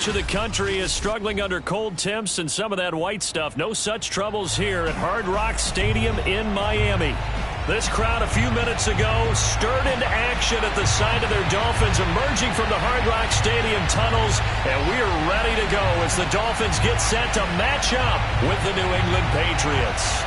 much of the country is struggling under cold temps and some of that white stuff. No such troubles here at Hard Rock Stadium in Miami. This crowd a few minutes ago stirred into action at the sight of their Dolphins emerging from the Hard Rock Stadium tunnels, and we are ready to go as the Dolphins get set to match up with the New England Patriots.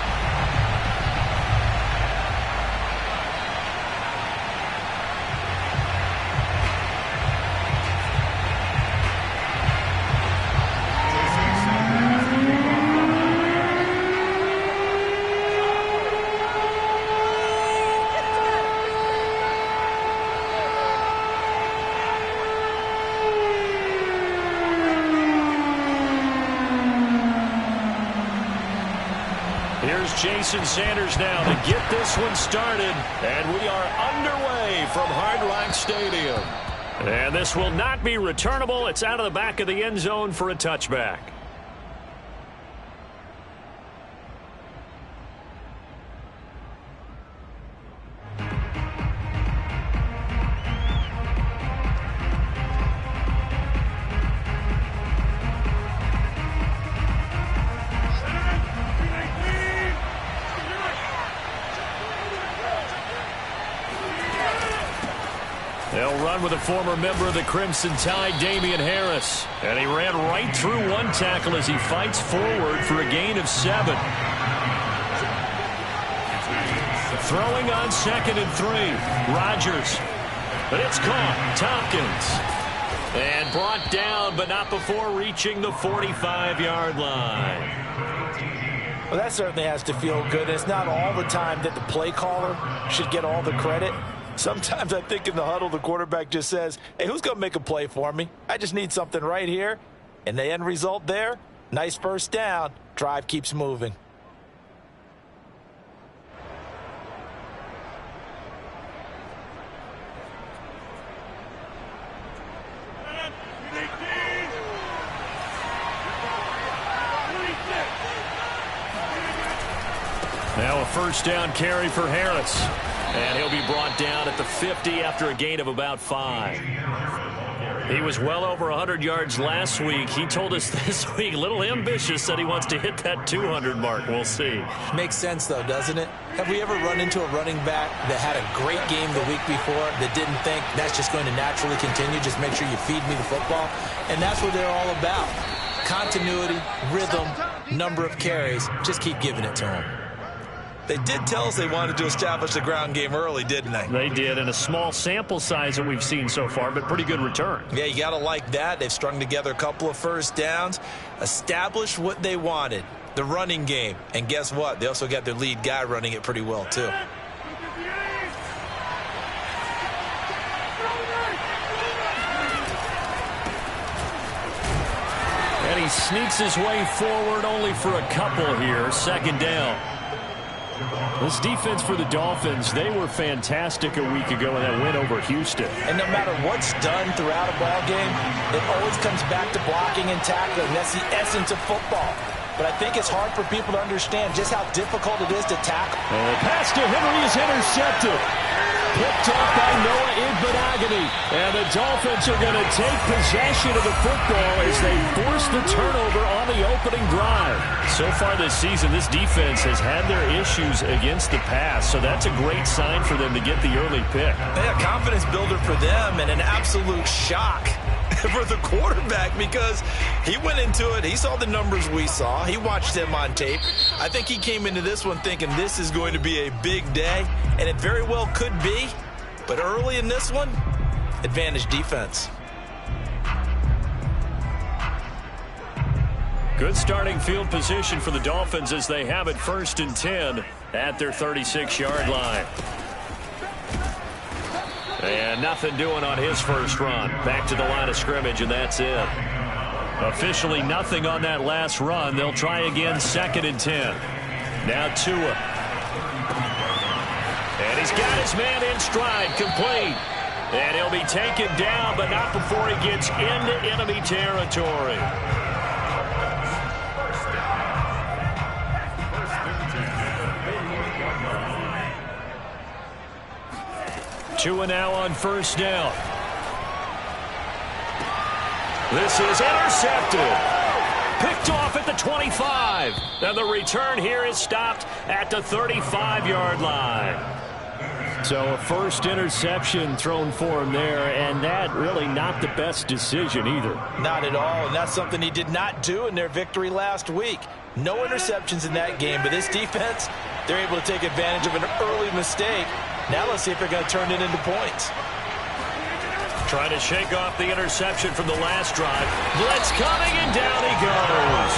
Here's Jason Sanders now to get this one started, and we are underway from Hard Rock Stadium. And this will not be returnable. It's out of the back of the end zone for a touchback. They'll run with a former member of the Crimson Tide, Damian Harris. And he ran right through one tackle as he fights forward for a gain of 7. Throwing on 2nd and 3. Rodgers. But it's caught. Tompkins. And brought down, but not before reaching the 45-yard line. Well, that certainly has to feel good. It's not all the time that the play caller should get all the credit. Sometimes I think in the huddle, the quarterback just says, hey, who's going to make a play for me? I just need something right here. And the end result there, nice first down. Drive keeps moving. Now a first down carry for Harris. And he'll be brought down at the 50 after a gain of about 5. He was well over 100 yards last week. He told us this week, a little ambitious, said he wants to hit that 200 mark. We'll see. Makes sense, though, doesn't it? Have we ever run into a running back that had a great game the week before that didn't think that's just going to naturally continue? Just make sure you feed me the football. And that's what they're all about. Continuity, rhythm, number of carries. Just keep giving it to them. They did tell us they wanted to establish the ground game early, didn't they? They did, and a small sample size that we've seen so far, but pretty good return. Yeah, you got to like that. They've strung together a couple of first downs, established what they wanted, the running game. And guess what? They also got their lead guy running it pretty well, too. And he sneaks his way forward only for a couple here. 2nd down. This defense for the Dolphins, they were fantastic a week ago in that win over Houston. And no matter what's done throughout a ball game, it always comes back to blocking and tackling. That's the essence of football. But I think it's hard for people to understand just how difficult it is to tackle. And the pass to Henry is intercepted. Picked up by Noah Igbinoghene. And the Dolphins are going to take possession of the football as they force the turnover on the opening drive. So far this season, this defense has had their issues against the pass, so that's a great sign for them to get the early pick. Yeah, confidence builder for them and an absolute shock for the quarterback because he went into it. He saw the numbers we saw. He watched them on tape. I think he came into this one thinking this is going to be a big day, and it very well could be. But early in this one, advantage defense. Good starting field position for the Dolphins as they have it 1st and 10 at their 36-yard line. And nothing doing on his first run. Back to the line of scrimmage, and that's it. Officially nothing on that last run. They'll try again 2nd and 10. Now Tua. And he's got his man in stride, complete. And he'll be taken down, but not before he gets into enemy territory. Tua now on 1st down. This is intercepted. Picked off at the 25. And the return here is stopped at the 35-yard line. So a first interception thrown for him there, and that really not the best decision either. Not at all, and that's something he did not do in their victory last week. No interceptions in that game, but this defense, they're able to take advantage of an early mistake. Now let's see if they're going to turn it into points. Trying to shake off the interception from the last drive. Blitz coming, and down he goes.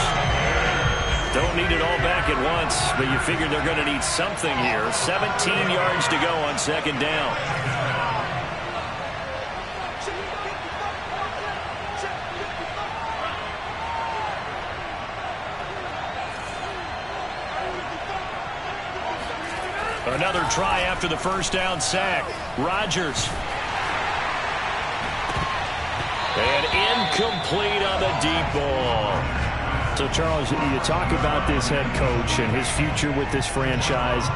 Don't need it all back at once, but you figure they're going to need something here. 17 yards to go on second down. Another try after the first down sack. Rodgers. And incomplete on the deep ball. So, Charles, you talk about this head coach and his future with this franchise.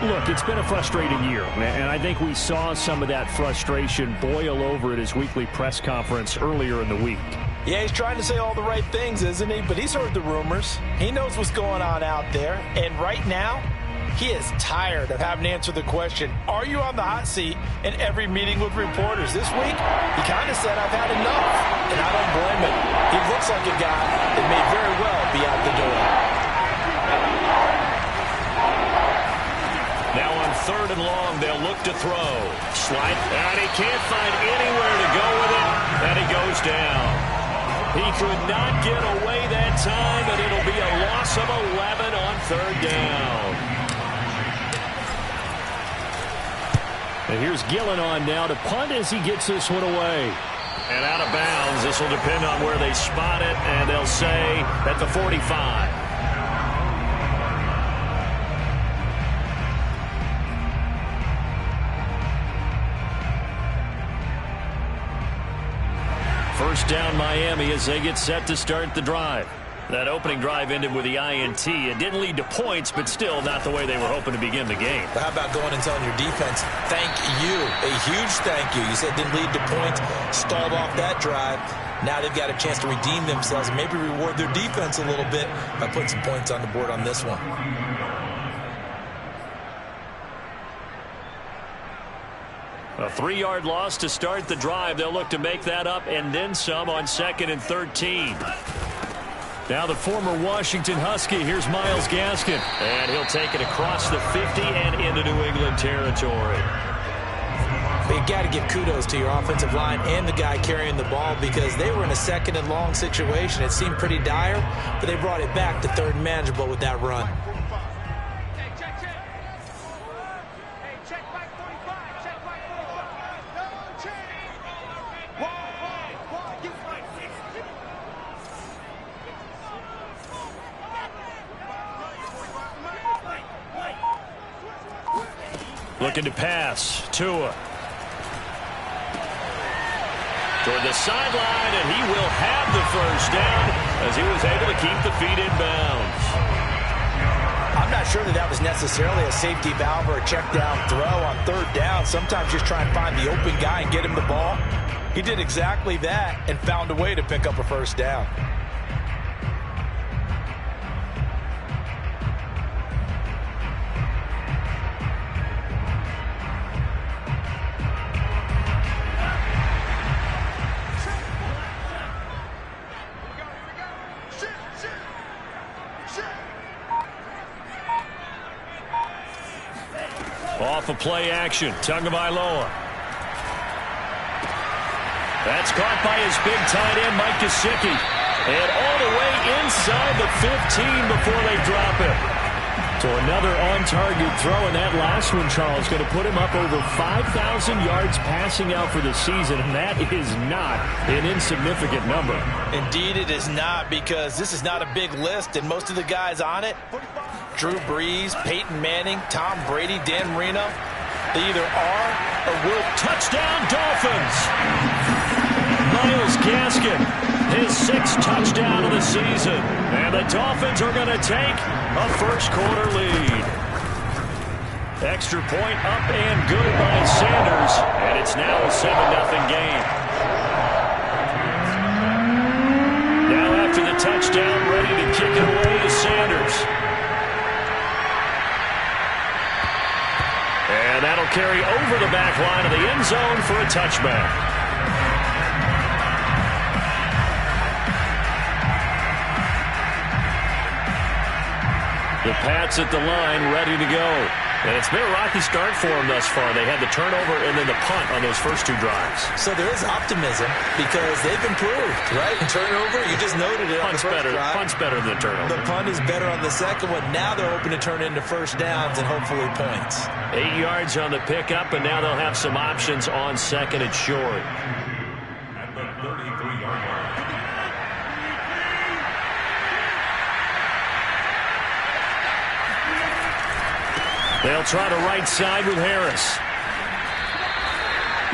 Look, it's been a frustrating year, and I think we saw some of that frustration boil over at his weekly press conference earlier in the week. Yeah, he's trying to say all the right things, isn't he? But he's heard the rumors. He knows what's going on out there. And right now, he is tired of having to answer the question, are you on the hot seat in every meeting with reporters? This week, he kind of said, I've had enough. And I don't blame him. He looks like a guy that may very well be out the door. Now on 3rd and long, they'll look to throw. Slide, and he can't find anywhere to go with it, and he goes down. He could not get away that time, and it'll be a loss of 11 on 3rd down. And here's Gillen on now to punt as he gets this one away. And out of bounds. This will depend on where they spot it, and they'll say at the 45. First down Miami as they get set to start the drive. That opening drive ended with the INT. It didn't lead to points, but still not the way they were hoping to begin the game. But how about going and telling your defense, thank you, a huge thank you. You said it didn't lead to points, stalled off that drive. Now they've got a chance to redeem themselves and maybe reward their defense a little bit by putting some points on the board on this one. A 3-yard loss to start the drive. They'll look to make that up and then some on 2nd and 13. Now the former Washington Husky. Here's Myles Gaskin. And he'll take it across the 50 and into New England territory. But you got to give kudos to your offensive line and the guy carrying the ball because they were in a 2nd and long situation. It seemed pretty dire, but they brought it back to 3rd and manageable with that run. Looking to pass. Tua. Toward the sideline, and he will have the first down as he was able to keep the feet in bounds. I'm not sure that was necessarily a safety valve or a check down throw on 3rd down. Sometimes just try and find the open guy and get him the ball. He did exactly that and found a way to pick up a first down. Off of play action. Tagovailoa. That's caught by his big tight end, Mike Gesicki. And all the way inside the 15 before they drop it. So another on-target throw, and that last one, Charles, going to put him up over 5,000 yards passing out for the season, and that is not an insignificant number. Indeed it is not, because this is not a big list, and most of the guys on it, Drew Brees, Peyton Manning, Tom Brady, Dan Marino, they either are or will. Touchdown, Dolphins! Myles Gaskin, his 6th touchdown of the season. And the Dolphins are going to take a first-quarter lead. Extra point up and good by Sanders. And it's now a 7-0 game. touchdown. Ready to kick it away is Sanders. And that'll carry over the back line of the end zone for a touchback. The Pats at the line, ready to go. And it's been a rocky start for them thus far. They had the turnover and then the punt on those first two drives. So there is optimism because they've improved, right? And turnover, you just noted it on the first drive. Punt's better than the turnover. The punt is better on the second one. Now they're hoping to turn into first downs and hopefully points. 8 yards on the pickup, and now they'll have some options on second and short. They'll try to right side with Harris.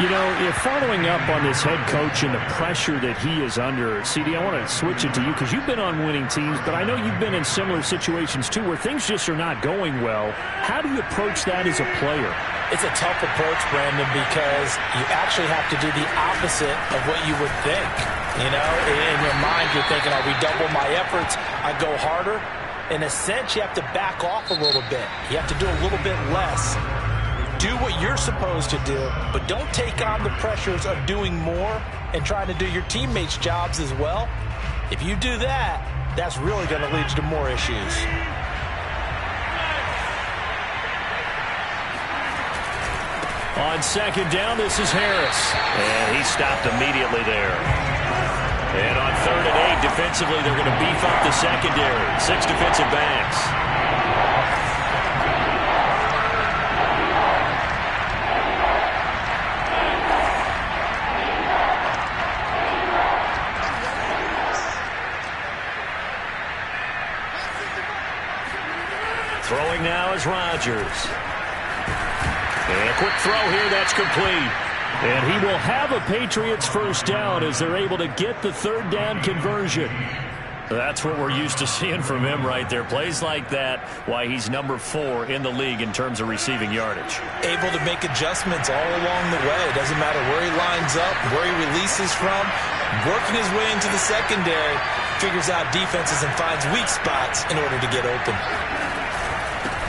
You know, if following up on this head coach and the pressure that he is under, CD, I want to switch it to you because you've been on winning teams, but I know you've been in similar situations too where things just are not going well. How do you approach that as a player? It's a tough approach, Brandon, because you actually have to do the opposite of what you would think. You know, in your mind, you're thinking, oh, we double my efforts, I go harder. In a sense, you have to back off a little bit. You have to do a little bit less. Do what you're supposed to do, but don't take on the pressures of doing more and trying to do your teammates' jobs as well. If you do that, that's really going to lead to more issues. On second down, this is Harris. And he stopped immediately there. And on 3rd and 8, defensively, they're going to beef up the secondary. 6 defensive backs. Throwing now is Rodgers. And a quick throw here, that's complete. And he will have a Patriots first down as they're able to get the 3rd down conversion. That's what we're used to seeing from him right there. Plays like that, why he's number 4 in the league in terms of receiving yardage. Able to make adjustments all along the way. It doesn't matter where he lines up, where he releases from. Working his way into the secondary, figures out defenses and finds weak spots in order to get open.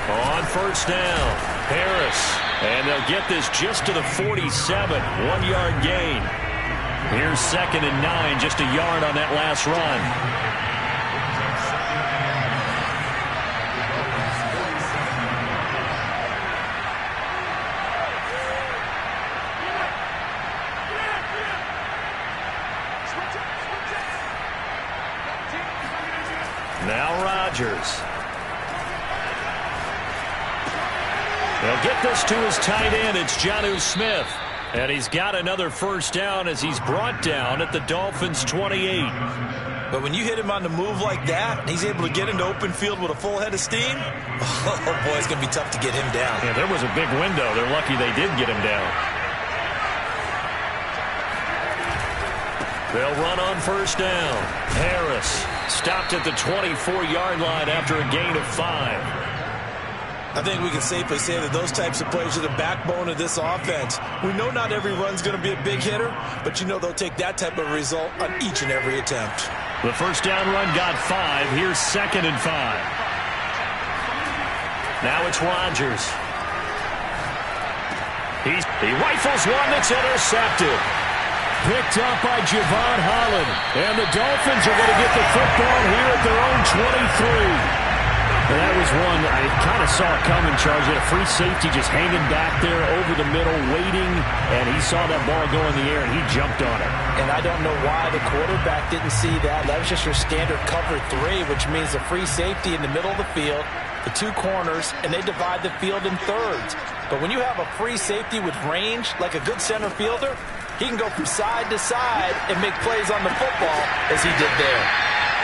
On first down, Harris. And they'll get this just to the 47, 1-yard gain. Here's 2nd and 9, just a yard on that last run. Now Rodgers. They'll get this to his tight end. It's Jonnu Smith. And he's got another first down as he's brought down at the Dolphins' 28. But when you hit him on the move like that, he's able to get into open field with a full head of steam, oh boy, it's going to be tough to get him down. Yeah, there was a big window. They're lucky they did get him down. They'll run on first down. Harris stopped at the 24-yard line after a gain of 5. I think we can safely say that those types of plays are the backbone of this offense. We know not every run's going to be a big hitter, but you know they'll take that type of result on each and every attempt. The first down run got 5. Here's 2nd and 5. Now it's Rodgers. He rifles one that's intercepted. Picked up by Javon Holland. And the Dolphins are going to get the football here at their own 23. And that was one I kind of saw coming, Charles. He had a free safety just hanging back there over the middle, waiting, and he saw that ball go in the air, and he jumped on it. And I don't know why the quarterback didn't see that. That was just your standard cover 3, which means a free safety in the middle of the field, the 2 corners, and they divide the field in thirds. But when you have a free safety with range, like a good center fielder, he can go from side to side and make plays on the football as he did there.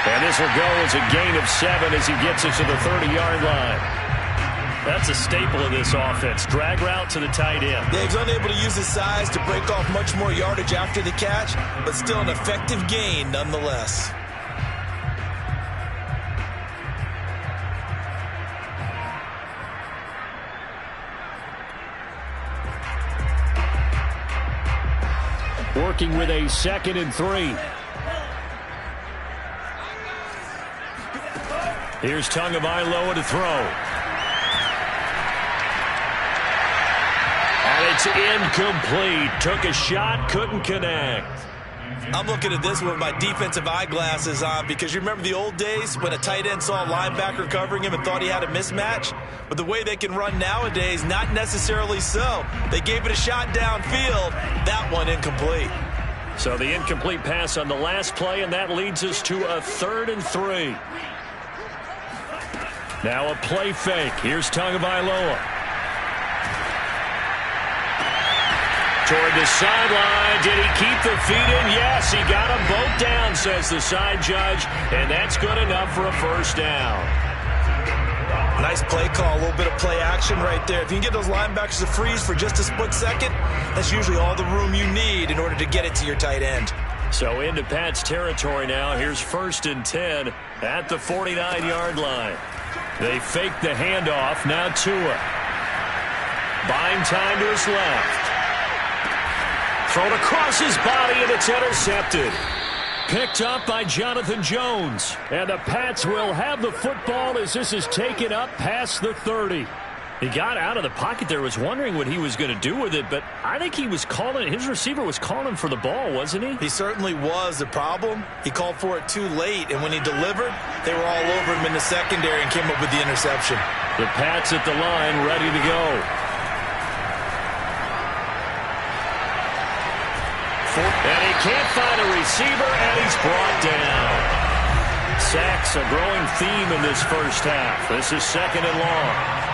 And this will go as a gain of 7 as he gets it to the 30-yard line. That's a staple of this offense. Drag route to the tight end. Dave's unable to use his size to break off much more yardage after the catch, but still an effective gain nonetheless. Working with a 2nd and 3. Here's Tagovailoa to throw. And it's incomplete. Took a shot, couldn't connect. I'm looking at this one with my defensive eyeglasses on because you remember the old days when a tight end saw a linebacker covering him and thought he had a mismatch? But the way they can run nowadays, not necessarily so. They gave it a shot downfield. That one incomplete. So the incomplete pass on the last play, and that leads us to a 3rd and 3. Now a play fake. Here's Tagovailoa. Toward the sideline. Did he keep the feet in? Yes, he got them both down, says the side judge, and that's good enough for a first down. Nice play call, a little bit of play action right there. If you can get those linebackers to freeze for just a split second, that's usually all the room you need in order to get it to your tight end. So into Pat's territory now. Here's 1st and 10 at the 49-yard line. They fake the handoff. Now Tua. Buying time to his left. Thrown across his body, and it's intercepted. Picked up by Jonathan Jones. And the Pats will have the football as this is taken up past the 30. He got out of the pocket there, was wondering what he was going to do with it, but I think he was calling, his receiver was calling for the ball, wasn't he? He certainly was. The problem, he called for it too late, and when he delivered, they were all over him in the secondary and came up with the interception. The Pats at the line, ready to go. And he can't find a receiver, and he's brought down. Sacks a growing theme in this first half. This is 2nd and long.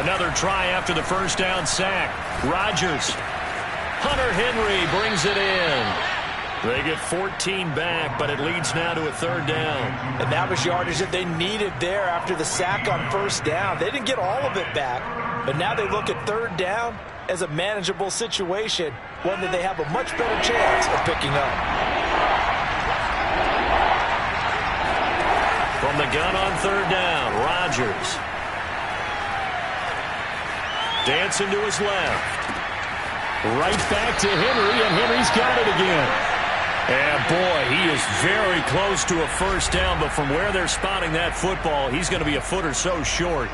Another try after the first down sack. Rodgers. Hunter Henry brings it in. They get 14 back, but it leads now to a 3rd down. And that was yardage that they needed there after the sack on 1st down. They didn't get all of it back, but now they look at 3rd down as a manageable situation, one that they have a much better chance of picking up. From the gun on 3rd down, Rodgers. Dancing to his left. Right back to Henry, and Henry's got it again. And boy, he is very close to a first down, but from where they're spotting that football, he's going to be a foot or so short.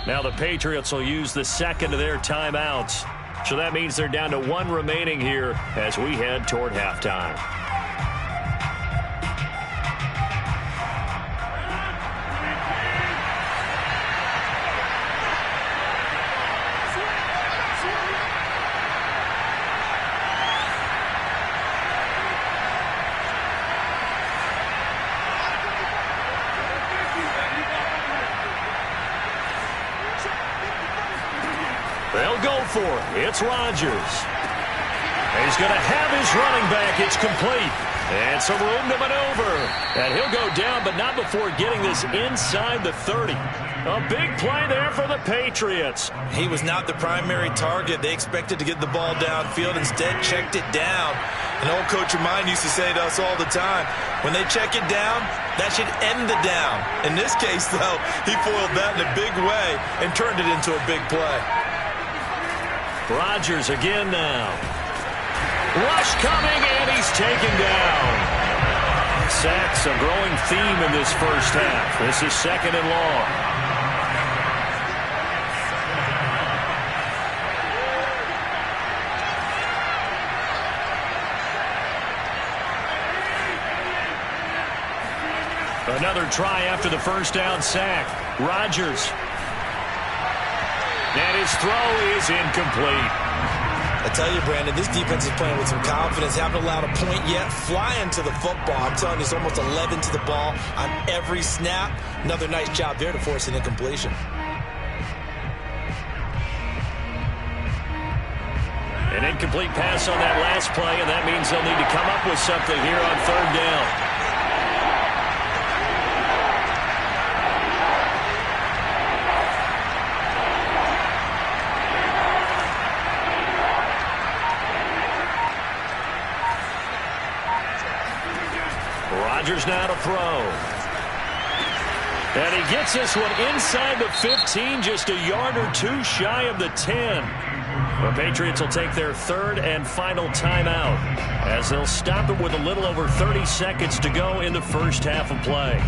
Now the Patriots will use the 2nd of their timeouts. So that means they're down to 1 remaining here as we head toward halftime. They'll go for it. It's Rodgers. He's going to have his running back. It's complete. And some room to maneuver. And he'll go down, but not before getting this inside the 30. A big play there for the Patriots. He was not the primary target. They expected to get the ball downfield. Instead, checked it down. An old coach of mine used to say to us all the time, when they check it down, that should end the down. In this case, though, he foiled that in a big way and turned it into a big play. Rodgers again now. Rush coming, and he's taken down. Sacks a growing theme in this first half. This is 2nd and long. Another try after the first down sack. Rodgers. And his throw is incomplete. I tell you, Brandon, this defense is playing with some confidence. Haven't allowed a point yet. Flying to the football. I'm telling you, it's almost 11 to the ball on every snap. Another nice job there to force an incompletion. An incomplete pass on that last play, and that means they'll need to come up with something here on 3rd down. Rodgers now to throw. And he gets this one inside the 15, just a yard or two shy of the 10. The Patriots will take their 3rd and final timeout as they'll stop it with a little over 30 seconds to go in the first half of play.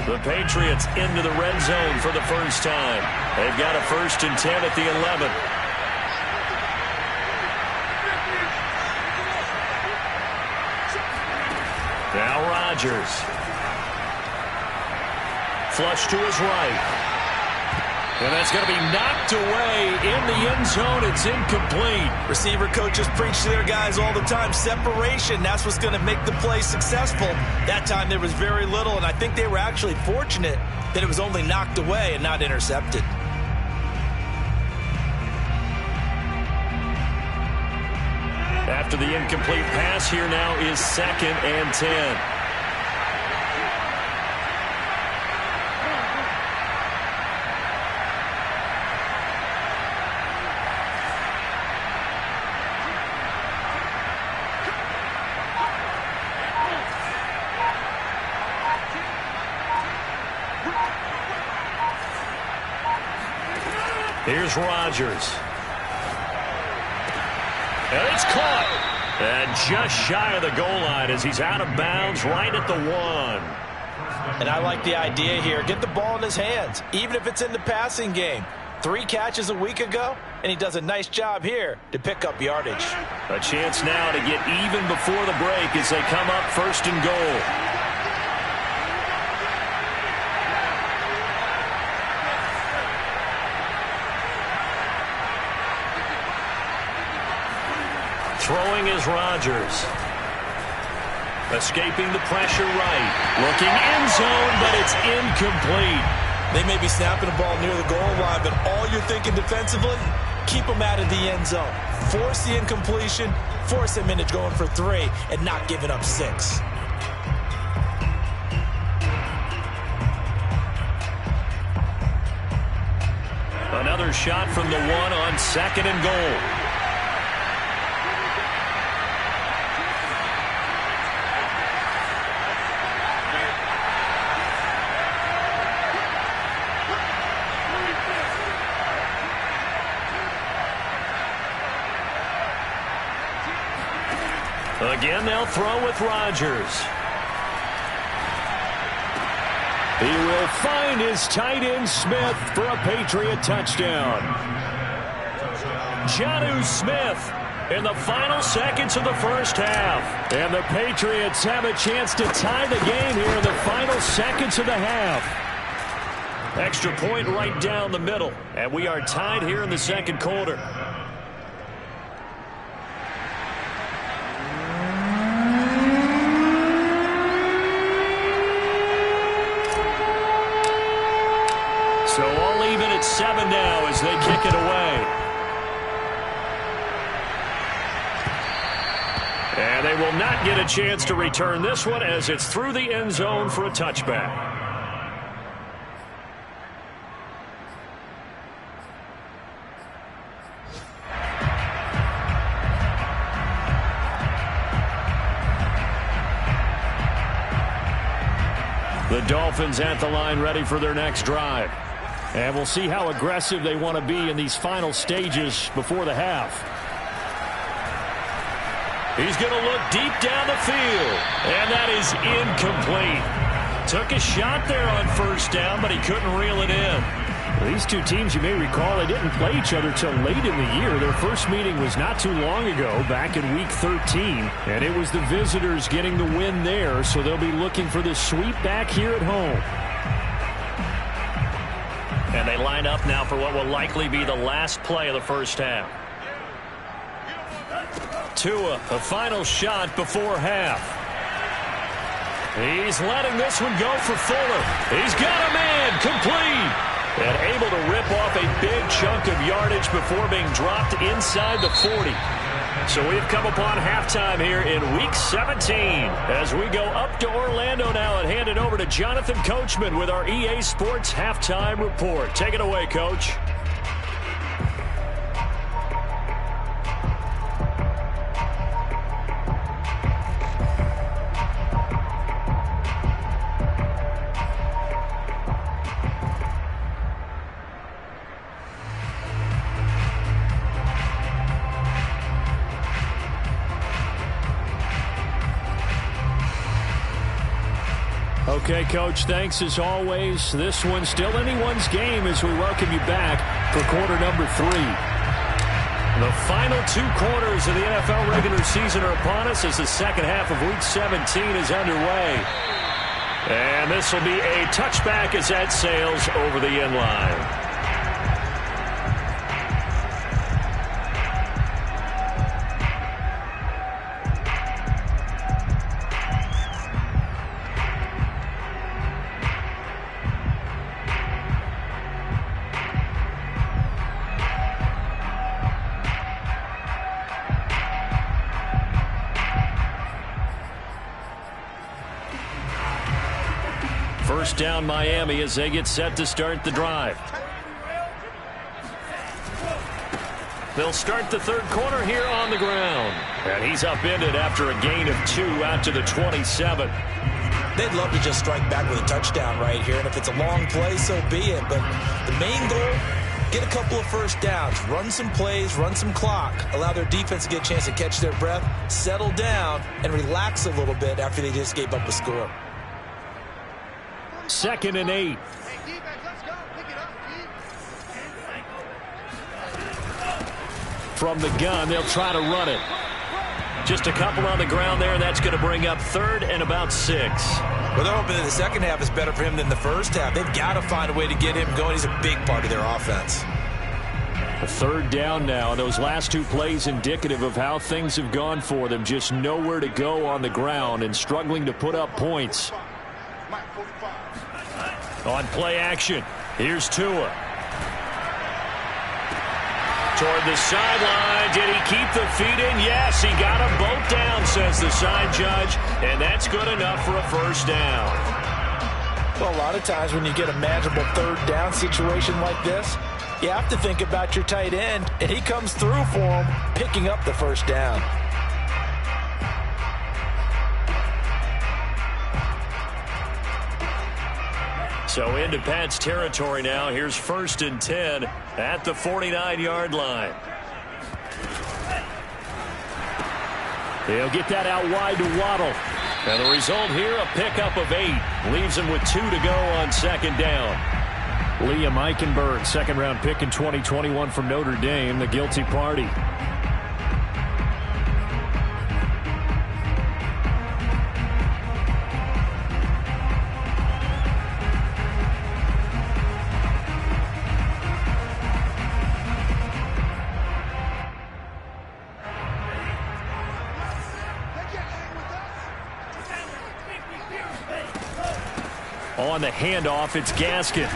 The Patriots into the red zone for the first time. They've got a 1st and 10 at the 11. Now Rodgers. Flush to his right. And that's going to be knocked away in the end zone. It's incomplete. Receiver coaches preach to their guys all the time. Separation, that's what's going to make the play successful. That time there was very little, and I think they were actually fortunate that it was only knocked away and not intercepted. After the incomplete pass, here now is 2nd and 10. Here's Rodgers. And it's caught. And just shy of the goal line as he's out of bounds right at the 1. And I like the idea here. Get the ball in his hands, even if it's in the passing game. 3 catches a week ago, and he does a nice job here to pick up yardage. A chance now to get even before the break as they come up 1st and goal. Throwing is Rodgers. Escaping the pressure right. Looking end zone, but it's incomplete. They may be snapping the ball near the goal line, but all you're thinking defensively, keep them out of the end zone. Force the incompletion, force them into going for 3, and not giving up 6. Another shot from the 1 on 2nd and goal. Again, they'll throw with Rodgers. He will find his tight end Smith for a Patriot touchdown. Jonnu Smith in the final seconds of the first half. And the Patriots have a chance to tie the game here in the final seconds of the half. Extra point right down the middle. And we are tied here in the second quarter. So all even at 7 now as they kick it away. And they will not get a chance to return this one as it's through the end zone for a touchback. The Dolphins at the line ready for their next drive. And we'll see how aggressive they want to be in these final stages before the half. He's going to look deep down the field, and that is incomplete. Took a shot there on first down, but he couldn't reel it in. These two teams, you may recall, they didn't play each other till late in the year. Their first meeting was not too long ago, back in Week 13. And it was the visitors getting the win there, so they'll be looking for the sweep back here at home. And they line up now for what will likely be the last play of the first half. Tua, a final shot before half. He's letting this one go for Fuller. He's got a man, complete. And able to rip off a big chunk of yardage before being dropped inside the 40. So we've come upon halftime here in Week 17 as we go up to Orlando now and hand it over to Jonathan Coachman with our EA Sports Halftime Report. Take it away, Coach. Okay, Coach, thanks as always. This one's still anyone's game as we welcome you back for quarter number 3. The final 2 quarters of the NFL regular season are upon us as the second half of Week 17 is underway. And this will be a touchback as that sails over the end line. First down Miami as they get set to start the drive. They'll start the third quarter here on the ground. And he's upended after a gain of 2 out to the 27. They'd love to just strike back with a touchdown right here. And if it's a long play, so be it. But the main goal, get a couple of first downs, run some plays, run some clock, allow their defense to get a chance to catch their breath, settle down, and relax a little bit after they just gave up a score. 2nd and 8. From the gun, they'll try to run it. Just a couple on the ground there, and that's going to bring up 3rd and about 6. Well, they're hoping that the second half is better for him than the first half. They've got to find a way to get him going. He's a big part of their offense. A 3rd down now. Those last 2 plays indicative of how things have gone for them. Just nowhere to go on the ground and struggling to put up points. On play action, here's Tua. Toward the sideline, did he keep the feet in? Yes, he got them both down, says the side judge, and that's good enough for a first down. Well, a lot of times when you get a manageable 3rd down situation like this, you have to think about your tight end, and he comes through for him, picking up the first down. So into Pat's territory now. Here's 1st and 10 at the 49-yard line. They'll get that out wide to Waddle. And the result here, a pickup of 8. Leaves him with 2 to go on 2nd down. Liam Eichenberg, 2nd-round pick in 2021 from Notre Dame, the guilty party. On the handoff, it's Gaskin.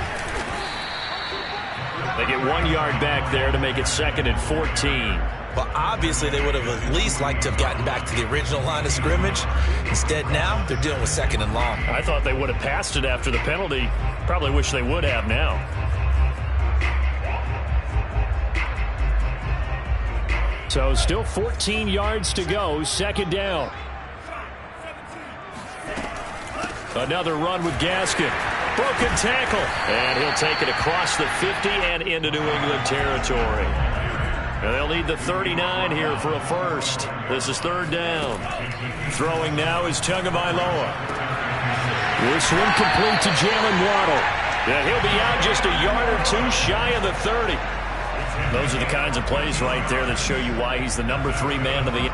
They get 1 yard back there to make it 2nd and 14. Well, obviously, they would have at least liked to have gotten back to the original line of scrimmage. Instead, now they're dealing with 2nd and long. I thought they would have passed it after the penalty. Probably wish they would have now. So still 14 yards to go, 2nd down. Another run with Gaskin. Broken tackle. And he'll take it across the 50 and into New England territory. And they'll need the 39 here for a first. This is third down. Throwing now is Tagovailoa. This one complete to Jalen Waddle. And he'll be out just a yard or two shy of the 30. Those are the kinds of plays right there that show you why he's the number 3 man of the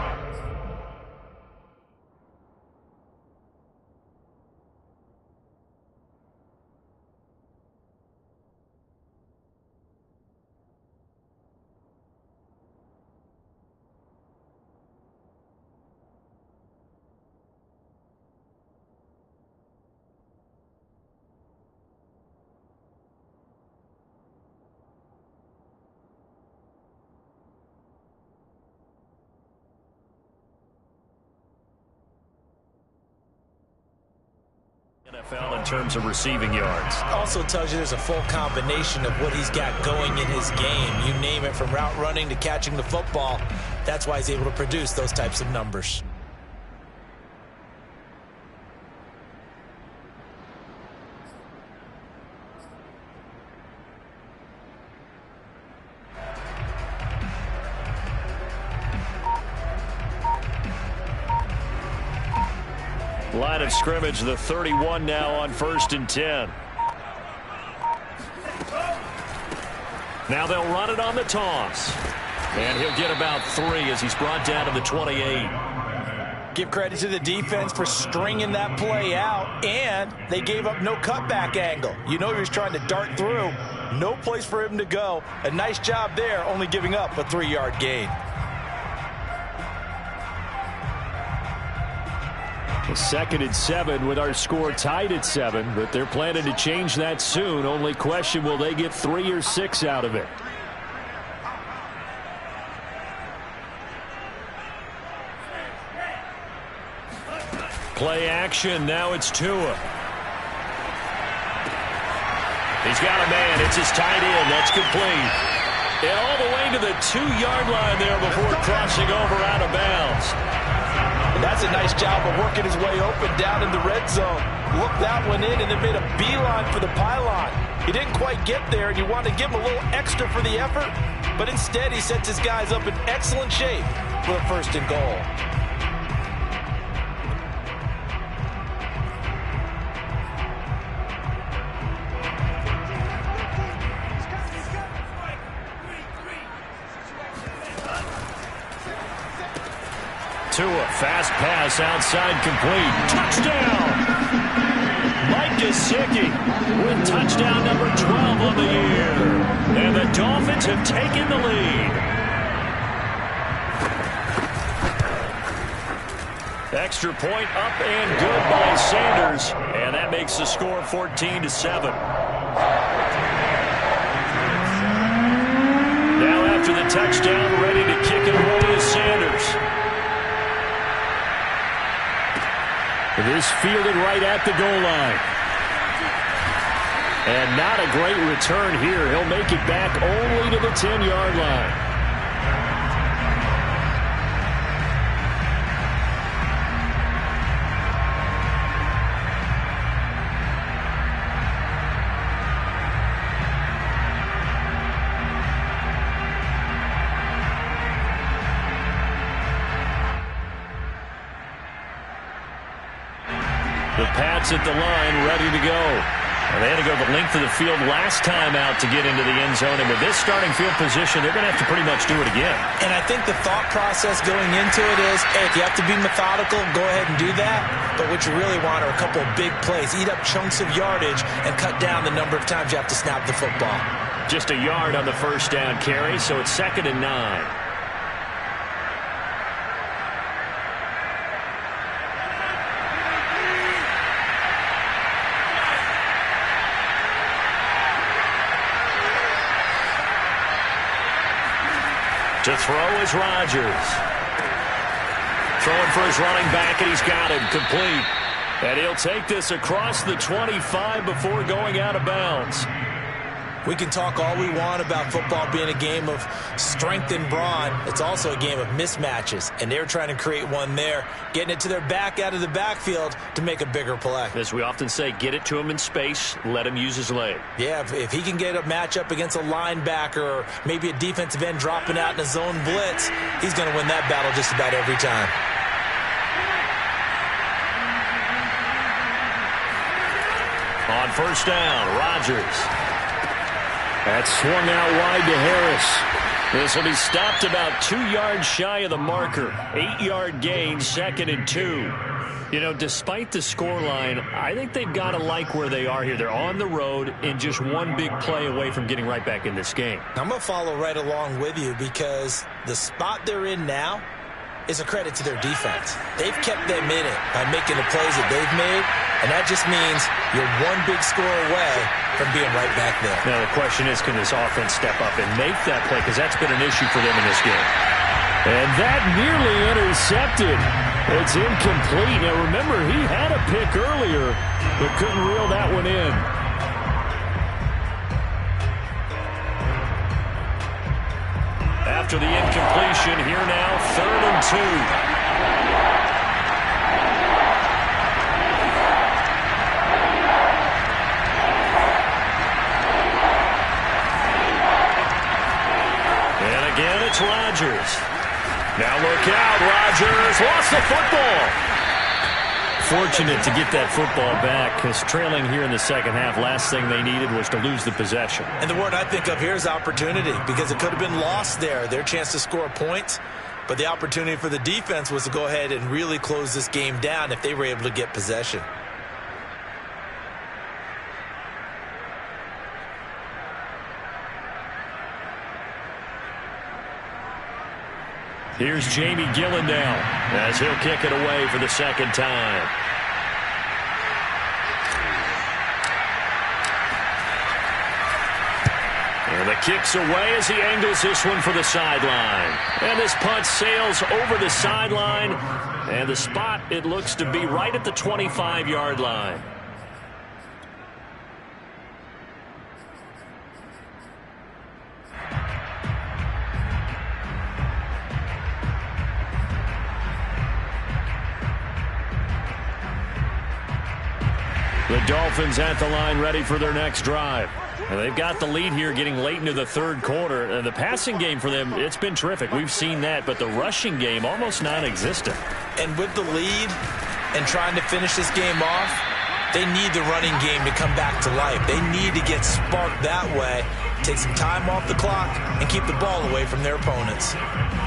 NFL in terms of receiving yards. Also tells you there's a full combination of what he's got going in his game. You name it, from route running to catching the football. That's why he's able to produce those types of numbers. Line of scrimmage, the 31 now on 1st and 10. Now they'll run it on the toss. And he'll get about 3 as he's brought down to the 28. Give credit to the defense for stringing that play out, and they gave up no cutback angle. You know he was trying to dart through. No place for him to go. A nice job there, only giving up a 3-yard gain. A 2nd and 7 with our score tied at 7, but they're planning to change that soon. Only question, will they get 3 or 6 out of it? Play action, now it's Tua. He's got a man, it's his tight end, that's complete. And all the way to the 2-yard line there before crossing over out of bounds. And that's a nice job of working his way open down in the red zone. Looked that one in and then made a beeline for the pylon. He didn't quite get there, and you want to give him a little extra for the effort, but instead he sets his guys up in excellent shape for a 1st and goal. Tua, fast pass outside, complete. Touchdown! Mike Gesicki with touchdown number 12 on the year. And the Dolphins have taken the lead. Extra point up and good by Sanders. And that makes the score 14-7. Now after the touchdown, ready to kick it away is Sanders. This fielded right at the goal line. And not a great return here. He'll make it back only to the 10-yard line. The Pats at the line, ready to go. And they had to go the length of the field last time out to get into the end zone. And with this starting field position, they're going to have to pretty much do it again. And I think the thought process going into it is, hey, if you have to be methodical, go ahead and do that. But what you really want are a couple of big plays. Eat up chunks of yardage and cut down the number of times you have to snap the football. Just a yard on the 1st down carry, so it's 2nd and 9. To throw is Rodgers. Throwing for his running back, and he's got him complete. And he'll take this across the 25 before going out of bounds. We can talk all we want about football being a game of strength and brawn. It's also a game of mismatches, and they're trying to create one there, getting it to their back out of the backfield to make a bigger play. As we often say, get it to him in space, let him use his leg. Yeah, if he can get a matchup against a linebacker or maybe a defensive end dropping out in a zone blitz, he's going to win that battle just about every time. On first down, Rodgers. That's swung out wide to Harris. This will be stopped about 2 yards shy of the marker. 8-yard gain, 2nd and 2. You know, despite the scoreline, I think they've got to like where they are here. They're on the road and just one big play away from getting right back in this game. I'm going to follow right along with you because the spot they're in now is a credit to their defense. They've kept them in it by making the plays that they've made, and that just means you're one big score away from being right back there. Now, the question is, can this offense step up and make that play? Because that's been an issue for them in this game. And that nearly intercepted. It's incomplete. Now, remember, he had a pick earlier, but couldn't reel that one in. After the incompletion, here now, 3rd and 2. And again, it's Rodgers. Now look out, Rodgers lost the football. Fortunate to get that football back, because trailing here in the second half, last thing they needed was to lose the possession. And the word I think of here is opportunity, because it could have been lost there, their chance to score points. But the opportunity for the defense was to go ahead and really close this game down if they were able to get possession. Here's Jamie Gillen now as he'll kick it away for the second time. And the kick's away as he angles this one for the sideline. And this punt sails over the sideline. And the spot, it looks to be right at the 25-yard line. The Dolphins at the line ready for their next drive. And they've got the lead here getting late into the third quarter. The passing game for them, it's been terrific. We've seen that, but the rushing game almost non-existent. And with the lead and trying to finish this game off, they need the running game to come back to life. They need to get sparked that way, take some time off the clock, and keep the ball away from their opponents.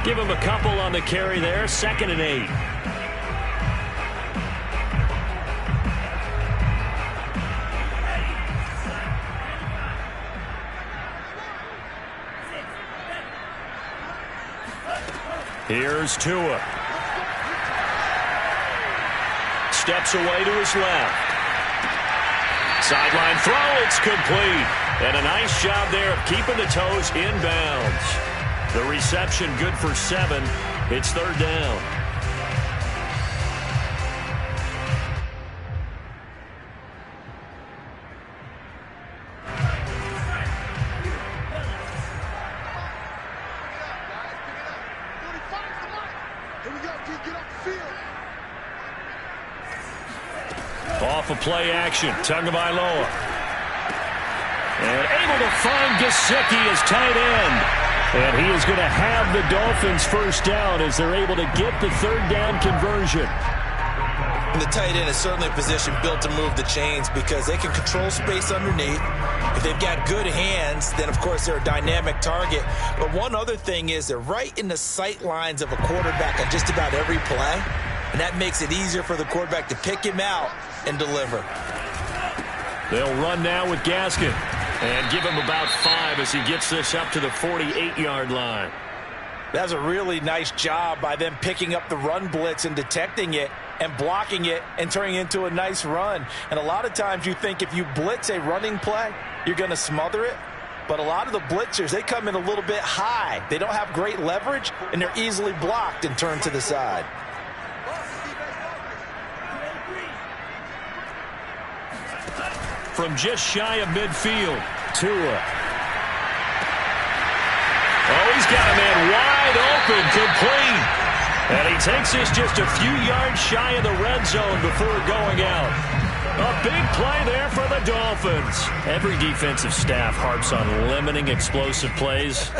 Give them a couple on the carry there, 2nd and 8. Here's Tua. Steps away to his left. Sideline throw, it's complete. And a nice job there of keeping the toes inbounds. The reception good for 7. It's 3rd down. Off of play action, Tagovailoa. And able to find Gesicki as tight end. And he is going to have the Dolphins first down as they're able to get the 3rd down conversion. And the tight end is certainly a position built to move the chains because they can control space underneath. If they've got good hands, then, of course, they're a dynamic target. But one other thing is they're right in the sight lines of a quarterback on just about every play. And that makes it easier for the quarterback to pick him out and deliver. They'll run now with Gaskin and give him about 5 as he gets this up to the 48-yard line. That's a really nice job by them picking up the run blitz and detecting it and blocking it and turning it into a nice run. And a lot of times you think if you blitz a running play, you're going to smother it. But a lot of the blitzers, they come in a little bit high. They don't have great leverage, and they're easily blocked and turned to the side. From just shy of midfield, Tua got a man wide open, complete. And he takes this just a few yards shy of the red zone before going out. A big play there for the Dolphins. Every defensive staff harps on limiting explosive plays.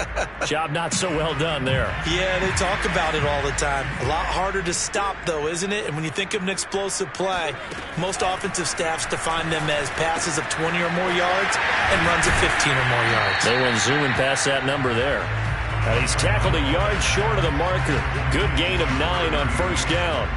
Job not so well done there. Yeah, they talk about it all the time. A lot harder to stop, though, isn't it? And when you think of an explosive play, most offensive staffs define them as passes of 20 or more yards and runs of 15 or more yards. They went zooming past that number there. And he's tackled a yard short of the marker. Good gain of 9 on first down.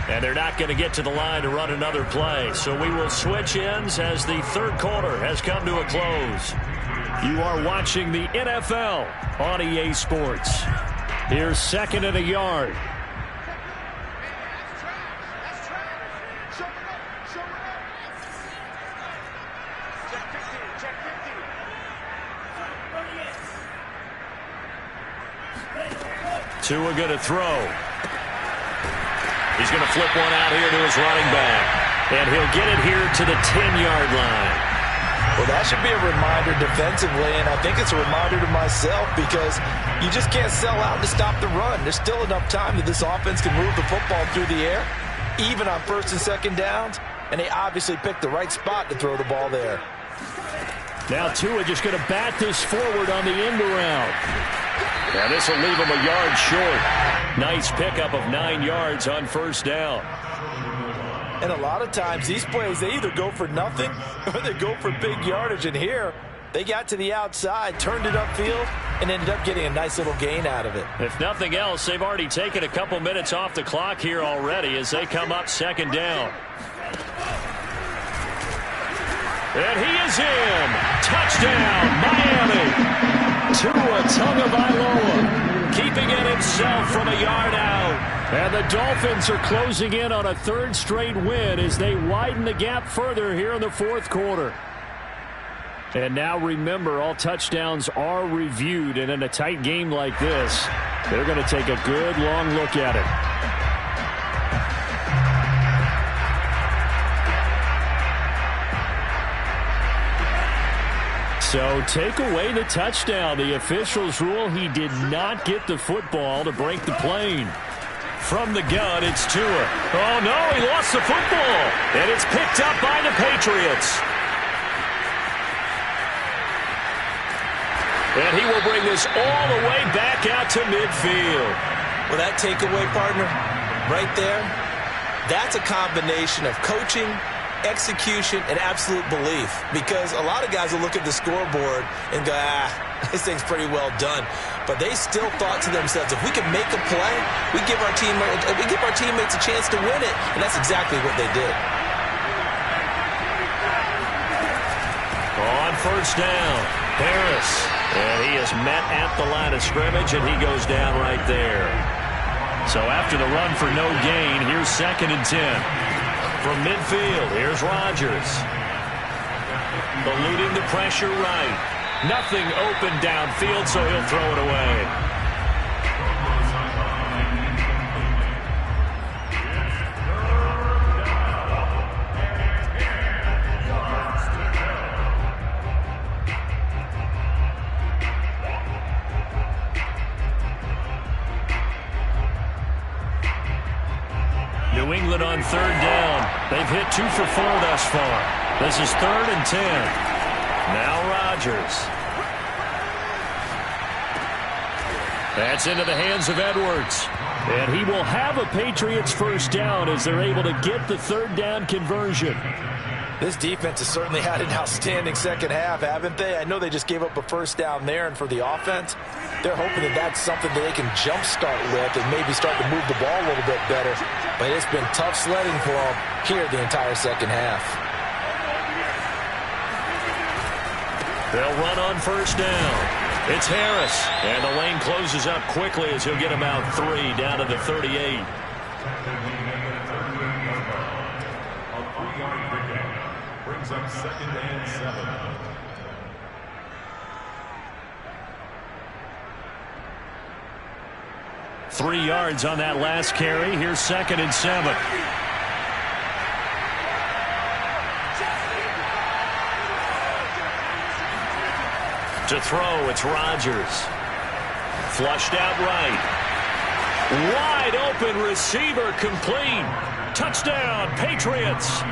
And they're not going to get to the line to run another play. So we will switch ends as the third quarter has come to a close. You are watching the NFL on EA Sports. Here's 2nd and a yard. Tua going to throw. He's going to flip one out here to his running back. And he'll get it here to the 10-yard line. Well, that should be a reminder defensively, and I think it's a reminder to myself because you just can't sell out to stop the run. There's still enough time that this offense can move the football through the air, even on 1st and 2nd downs, and they obviously picked the right spot to throw the ball there. Now Tua just going to bat this forward on the end around. Now this will leave him a yard short. Nice pickup of 9 yards on first down. And a lot of times these plays, they either go for nothing or they go for big yardage. And here, they got to the outside, turned it upfield, and ended up getting a nice little gain out of it. If nothing else, they've already taken a couple minutes off the clock here already as they come up 2nd down. And he is in. Touchdown, Miami. Tua Tagovailoa keeping it himself from a yard out. And the Dolphins are closing in on a 3rd straight win as they widen the gap further here in the 4th quarter. And now remember, all touchdowns are reviewed, and in a tight game like this, they're going to take a good long look at it. So take away the touchdown. The officials rule he did not get the football to break the plane. From the gun, it's Tua. Oh, no, he lost the football. And it's picked up by the Patriots. And he will bring this all the way back out to midfield. Well, that takeaway, partner, right there, that's a combination of coaching, execution, and absolute belief. Because a lot of guys will look at the scoreboard and go, this thing's pretty well done. But they still thought to themselves, if we can make a play, we give our teammates a chance to win it. And that's exactly what they did. On first down, Harris. And he is met at the line of scrimmage, and he goes down right there. So after the run for no gain, here's 2nd and 10. From midfield, here's Rodgers. Eluding the pressure right. Nothing open downfield, so he'll throw it away. New England on 3rd down. They've hit 2 for 4 thus far. This is 3rd and 10. Now Rodgers. That's into the hands of Edwards. And he will have a Patriots first down as they're able to get the 3rd down conversion. This defense has certainly had an outstanding second half, haven't they? I know they just gave up a first down there, and for the offense, they're hoping that that's something that they can jumpstart with and maybe start to move the ball a little bit better. But it's been tough sledding for them here the entire second half. They'll run on first down. It's Harris, and the lane closes up quickly as he'll get about 3 down to the 38. Brings up 2nd and 7. 3 yards on that last carry. Here's 2nd and 7. To throw, it's Rodgers. Flushed out right. Wide open receiver, complete. Touchdown, Patriots.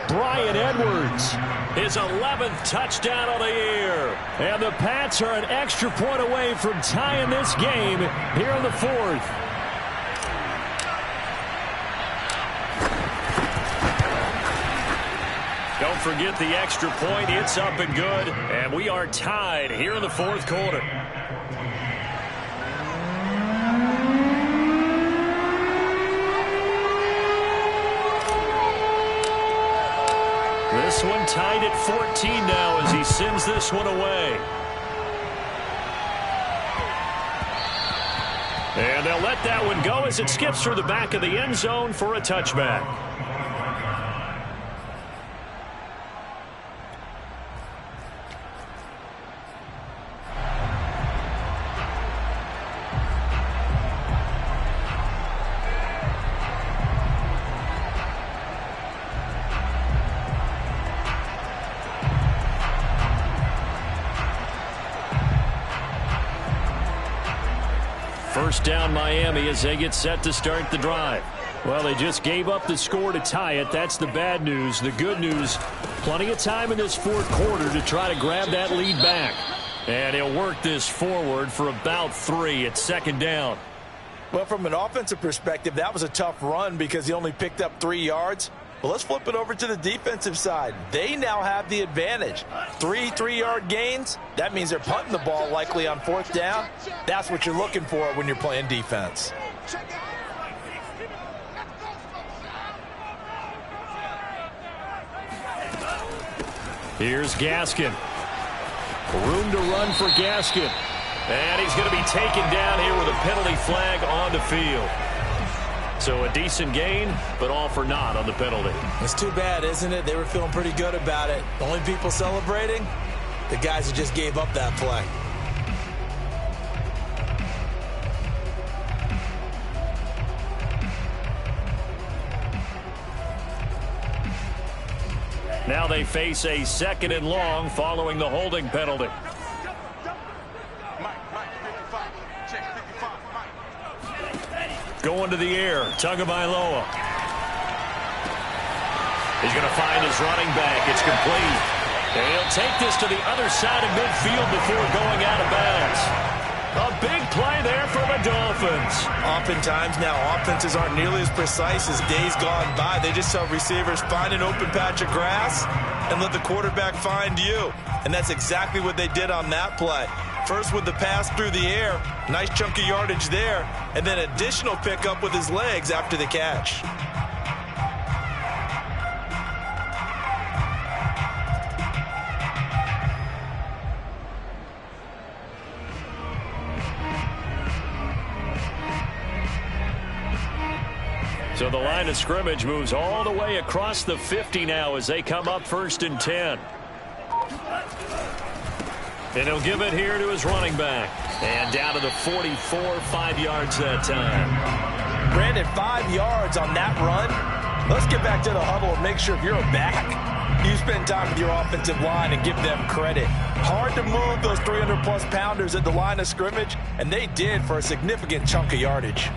Bryan Edwards. His 11th touchdown of the year. And the Pats are an extra point away from tying this game here in the 4th. Don't forget the extra point. It's up and good. And we are tied here in the 4th quarter. This one tied at 14 now as he sends this one away. And they'll let that one go as it skips through the back of the end zone for a touchback. First down Miami as they get set to start the drive. Well, they just gave up the score to tie it. That's the bad news. The good news, plenty of time in this 4th quarter to try to grab that lead back. And he'll work this forward for about 3 at 2nd down. Well, from an offensive perspective, that was a tough run because he only picked up 3 yards. Well, let's flip it over to the defensive side. They now have the advantage. 3 3-yard gains. That means they're punting the ball likely on 4th down. That's what you're looking for when you're playing defense. Here's Gaskin. Room to run for Gaskin. And he's going to be taken down here with a penalty flag on the field. So a decent gain, but all for naught on the penalty. It's too bad, isn't it? They were feeling pretty good about it. The only people celebrating, the guys who just gave up that play. Now they face a 2nd and long following the holding penalty. Going to the air, Tagovailoa. He's going to find his running back. It's complete. And he'll take this to the other side of midfield before going out of bounds. A big play there for the Dolphins. Oftentimes now offenses aren't nearly as precise as days gone by. They just tell receivers, find an open patch of grass and let the quarterback find you. And that's exactly what they did on that play. First with the pass through the air, nice chunk of yardage there, and then additional pickup with his legs after the catch. So the line of scrimmage moves all the way across the 50 now as they come up 1st and 10. And he'll give it here to his running back. And down to the 44, 5 yards that time. Brandon, 5 yards on that run. Let's get back to the huddle and make sure if you're a back, you spend time with your offensive line and give them credit. Hard to move those 300-plus pounders at the line of scrimmage, and they did for a significant chunk of yardage.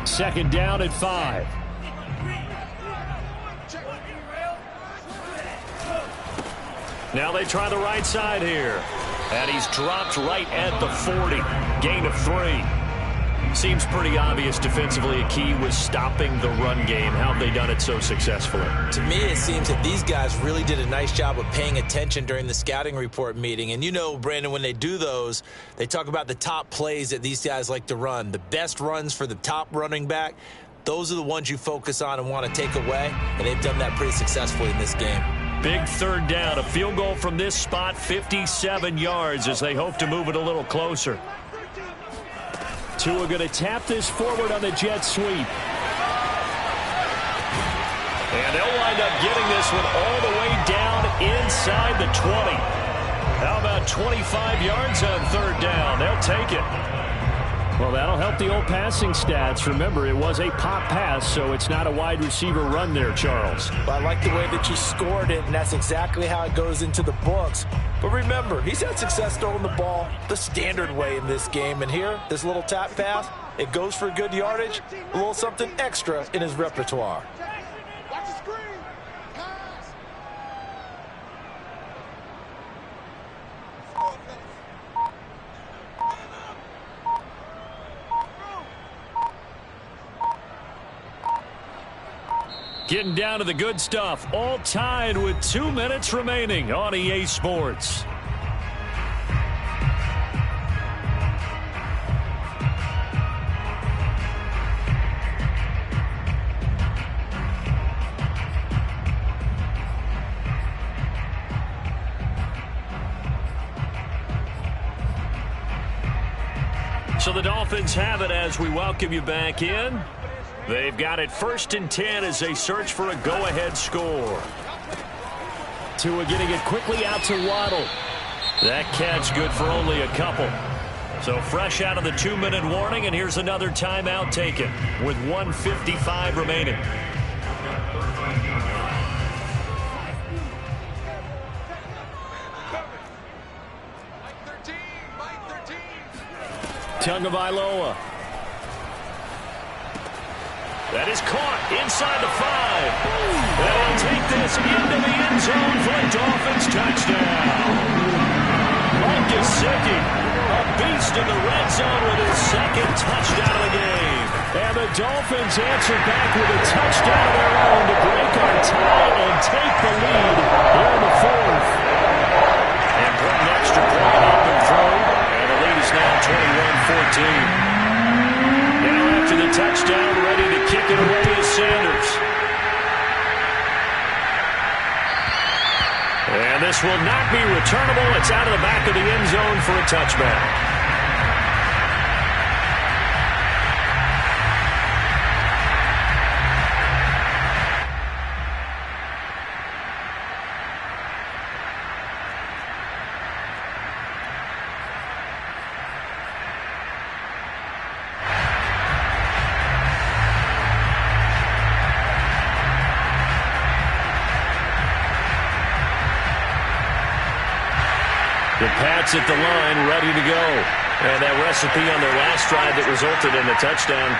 Second down at 5. Now they try the right side here. And he's dropped right at the 40. Gain of 3. Seems pretty obvious defensively a key was stopping the run game. How have they done it so successfully? To me, it seems that these guys really did a nice job of paying attention during the scouting report meeting. And you know, Brandon, when they do those, they talk about the top plays that these guys like to run. The best runs for the top running back, those are the ones you focus on and want to take away. And they've done that pretty successfully in this game. Big 3rd down. A field goal from this spot, 57 yards as they hope to move it a little closer. Tua going to tap this forward on the jet sweep. And they'll wind up getting this one all the way down inside the 20. How about 25 yards on third down? They'll take it. Well, that'll help the old passing stats. Remember, it was a pop pass, so it's not a wide receiver run there, Charles. But I like the way that you scored it, and that's exactly how it goes into the books. But remember, he's had success throwing the ball the standard way in this game. And here, this little tap pass, it goes for good yardage, a little something extra in his repertoire. Getting down to the good stuff, all tied with 2 minutes remaining on EA Sports. So the Dolphins have it as we welcome you back in. They've got it 1st and 10 as they search for a go-ahead score. Tua getting it quickly out to Waddle. That catch good for only a couple. So fresh out of the 2-minute warning, and here's another timeout taken with 1:55 remaining. Tagovailoa. That is caught inside the 5. They'll take this into the end zone for a Dolphins touchdown. Mike Gesicki, a beast in the red zone with his 2nd touchdown of the game. And the Dolphins answer back with a touchdown of their own to break our tie and take the lead here in the 4th. And put an extra point up and through, and the lead is now 21-14. Now after the touchdown, ready to kick it away is Sanders. And this will not be returnable. It's out of the back of the end zone for a touchback. The Pats at the line, ready to go. And that recipe on their last drive that resulted in a touchdown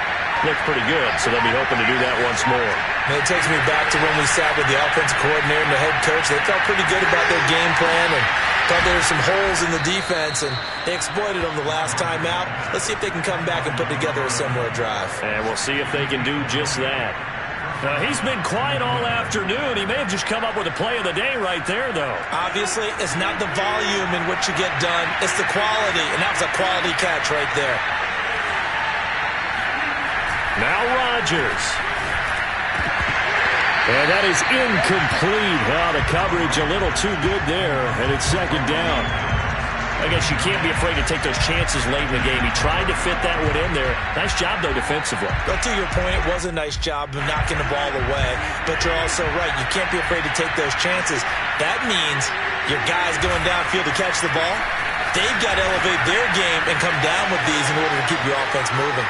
looked pretty good, so they'll be hoping to do that once more. It takes me back to when we sat with the offensive coordinator and the head coach. They felt pretty good about their game plan and thought there were some holes in the defense, and they exploited them the last time out. Let's see if they can come back and put together a similar drive. And we'll see if they can do just that. He's been quiet all afternoon. He may have just come up with a play of the day right there, though. Obviously, it's not the volume in which you get done. It's the quality, and that was a quality catch right there. Now Rodgers. And that is incomplete. Well, the coverage a little too good there, and it's 2nd down. I guess you can't be afraid to take those chances late in the game. He tried to fit that one in there. Nice job, though, defensively. But to your point, it was a nice job of knocking the ball away. But you're also right. You can't be afraid to take those chances. That means your guys going downfield to catch the ball, they've got to elevate their game and come down with these in order to keep your offense moving.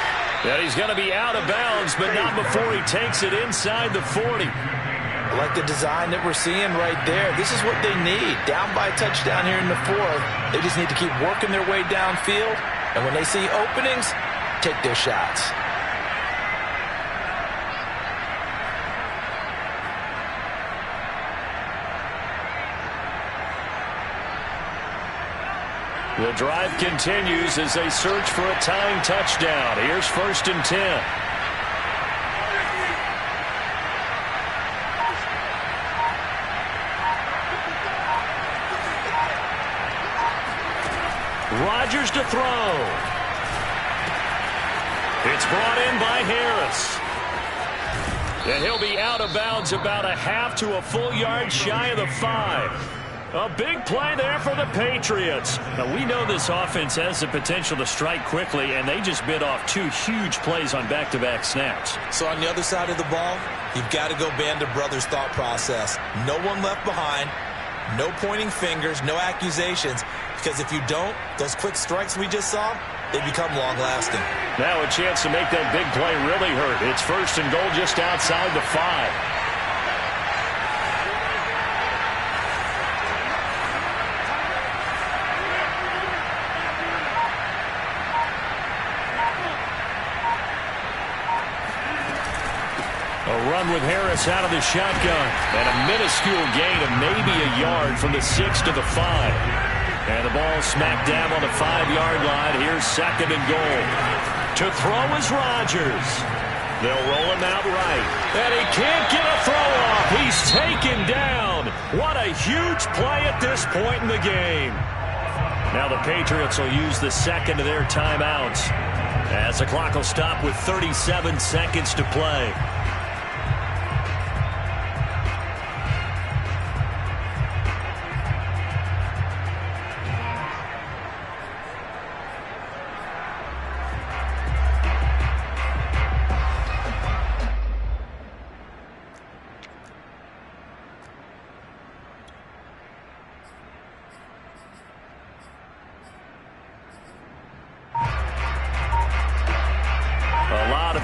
Yeah, he's going to be out of bounds, but not before he takes it inside the 40. I like the design that we're seeing right there. This is what they need. Down by a touchdown here in the 4th. They just need to keep working their way downfield. And when they see openings, take their shots. The drive continues as they search for a tying touchdown. Here's 1st and 10. Rodgers to throw. It's brought in by Harris. And he'll be out of bounds about a half to a full yard shy of the 5. A big play there for the Patriots. Now, we know this offense has the potential to strike quickly, and they just bit off 2 huge plays on back-to-back snaps. So on the other side of the ball, you've got to go Band of Brothers thought process. No one left behind, no pointing fingers, no accusations, because if you don't, those quick strikes we just saw, they become long-lasting. Now a chance to make that big play really hurt. It's 1st and goal just outside the 5. A run with Harris out of the shotgun. And a minuscule gain of maybe a yard from the 6 to the 5. And the ball smacked down on the 5-yard line. Here's 2nd and goal. To throw is Rodgers. They'll roll him out right. And he can't get a throw off. He's taken down. What a huge play at this point in the game. Now the Patriots will use the 2nd of their timeouts, as the clock will stop with 37 seconds to play.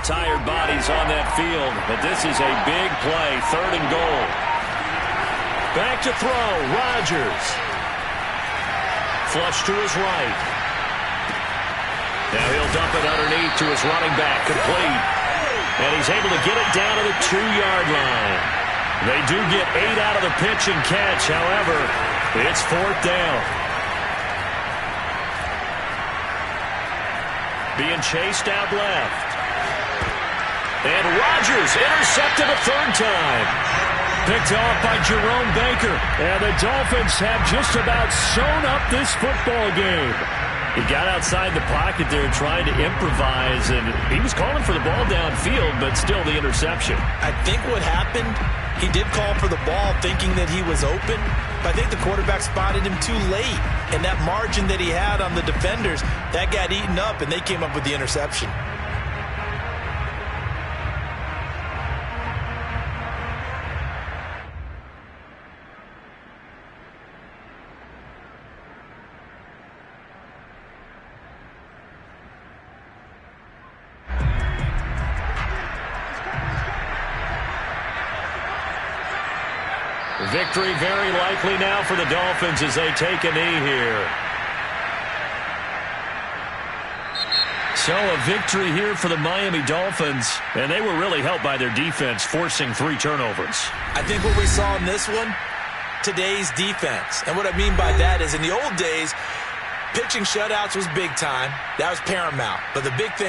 Tired bodies on that field, but this is a big play. 3rd and goal. Back to throw. Rodgers. Flush to his right. Now he'll dump it underneath to his running back. Complete. And he's able to get it down to the 2-yard line. They do get 8 out of the pitch and catch. However, it's 4th down. Being chased out left. And Rodgers intercepted a 3rd time. Picked off by Jerome Baker. And the Dolphins have just about sewn up this football game. He got outside the pocket there trying to improvise, and he was calling for the ball downfield, but still the interception. I think what happened, he did call for the ball thinking that he was open, but I think the quarterback spotted him too late. And that margin that he had on the defenders, that got eaten up, and they came up with the interception. Victory very likely now for the Dolphins as they take a knee here. So a victory here for the Miami Dolphins, and they were really helped by their defense, forcing 3 turnovers. I think what we saw in this one, today's defense. And what I mean by that is in the old days, pitching shutouts was big time. That was paramount. But the big thing